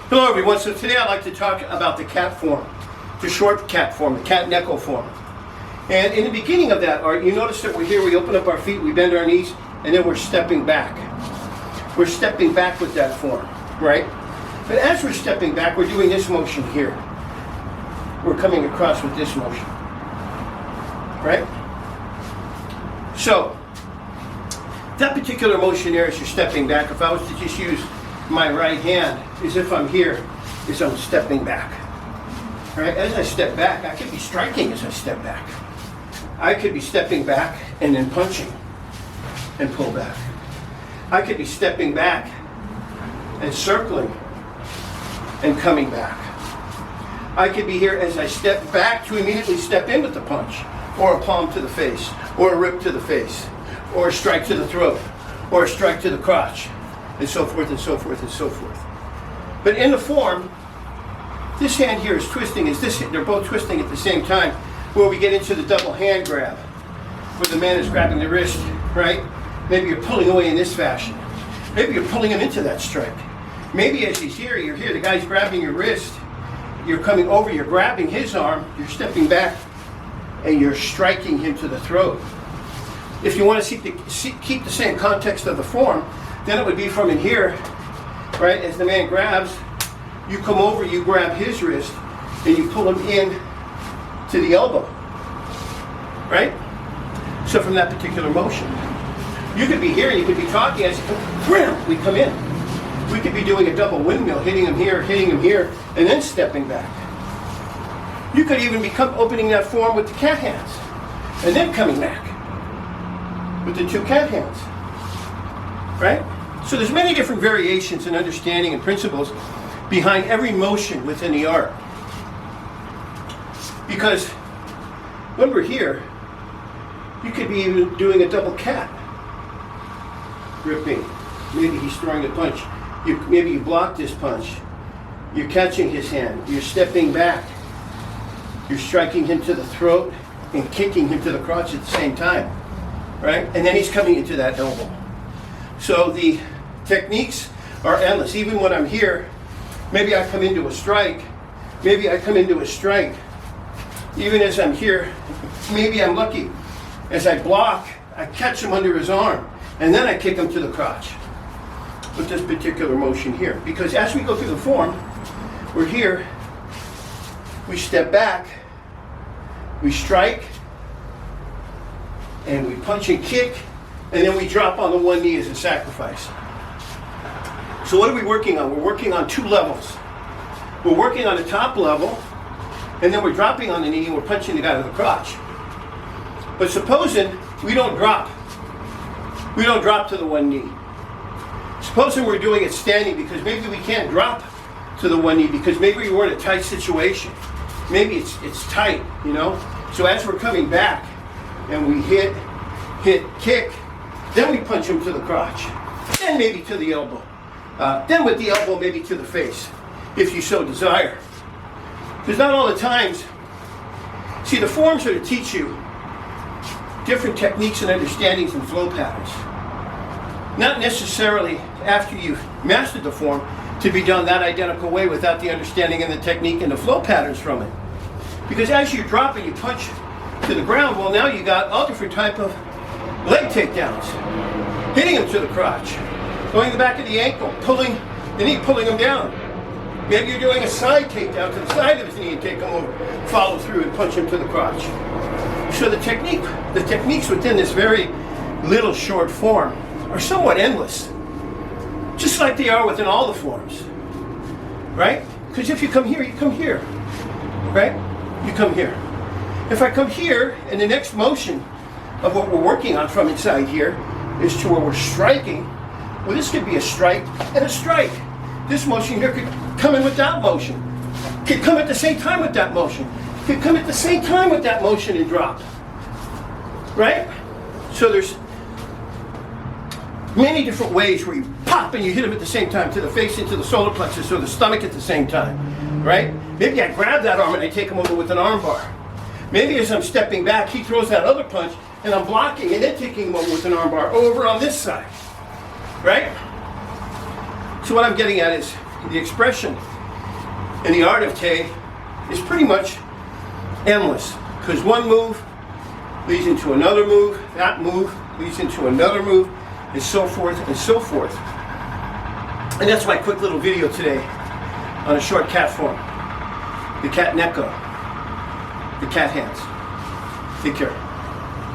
Hello everyone, so today I'd like to talk about the cat form, the short cat form, the cat Neko form. And in the beginning of that art, you notice that we're here, we open up our feet, we bend our knees, and then we're stepping back. We're stepping back with that form, right? But as we're stepping back, we're doing this motion here. We're coming across with this motion, right? So, that particular motion there as you're stepping back, if I was to just use my right hand, as if I'm here, is I'm stepping back. Right? As I step back, I could be striking as I step back. I could be stepping back and then punching and pull back. I could be stepping back and circling and coming back. I could be here as I step back to immediately step in with the punch, or a palm to the face, or a rip to the face, or a strike to the throat, or a strike to the crotch, and so forth and so forth and so forth. But in the form, this hand here is twisting as this, they're both twisting at the same time, where we get into the double hand grab, where the man is grabbing the wrist, right? Maybe you're pulling away in this fashion. Maybe you're pulling him into that strike. Maybe as he's here, you're here, the guy's grabbing your wrist, you're coming over, you're grabbing his arm, you're stepping back, and you're striking him to the throat. If you want to keep the same context of the form, then it would be from in here, right? As the man grabs, you come over, you grab his wrist, and you pull him in to the elbow, right? So from that particular motion, you could be here, you could be talking, as we come in. We could be doing a double windmill, hitting him here, and then stepping back. You could even be opening that form with the cat hands, and then coming back with the two cat hands, right? So there's many different variations and understanding and principles behind every motion within the art. Because when we're here, you could be even doing a double cat. Gripping. Maybe he's throwing a punch. Maybe you block this punch. You're catching his hand. You're stepping back. You're striking him to the throat and kicking him to the crotch at the same time. Right? And then he's coming into that elbow. So the techniques are endless. Even when I'm here, maybe I come into a strike. Maybe I come into a strike. Even as I'm here, maybe I'm lucky. As I block, I catch him under his arm. And then I kick him to the crotch with this particular motion here. Because as we go through the form, we're here, we step back, we strike, and we punch and kick, and then we drop on the one knee as a sacrifice. So what are we working on? We're working on two levels. We're working on the top level, and then we're dropping on the knee and we're punching the guy to the crotch. But supposing we don't drop to the one knee. Supposing we're doing it standing because maybe we can't drop to the one knee because maybe we're in a tight situation. Maybe it's tight, you know? So as we're coming back and we hit, kick, then we punch him to the crotch. Then maybe to the elbow. Then with the elbow maybe to the face, if you so desire. Because not all the times, see the forms are to teach you different techniques and understandings and flow patterns. Not necessarily after you've mastered the form to be done that identical way without the understanding and the technique and the flow patterns from it. Because as you drop and you punch to the ground, well now you got all different type of leg takedowns. Hitting him to the crotch, going the back of the ankle, pulling the knee, pulling him down. Maybe you're doing a side takedown to the side of his knee and take him over, follow through and punch him to the crotch. So the techniques within this very little short form are somewhat endless. Just like they are within all the forms. Right? Because if you come here, you come here. Right? You come here. If I come here, and the next motion of what we're working on from inside here is to where we're striking, well this could be a strike and a strike. This motion here could come in with that motion. Could come at the same time with that motion. Could come at the same time with that motion and drop. Right? So there's many different ways where you pop and you hit him at the same time, to the face, into the solar plexus, or the stomach at the same time. Right? Maybe I grab that arm and I take him over with an arm bar. Maybe as I'm stepping back, he throws that other punch and I'm blocking and then taking him over with an arm bar over on this side. Right? So what I'm getting at is the expression And the art of Te is pretty much endless, because one move leads into another move, that move leads into another move, and so forth and so forth. And that's my quick little video today on a short cat form. The cat Neko. The cat hands. Take care.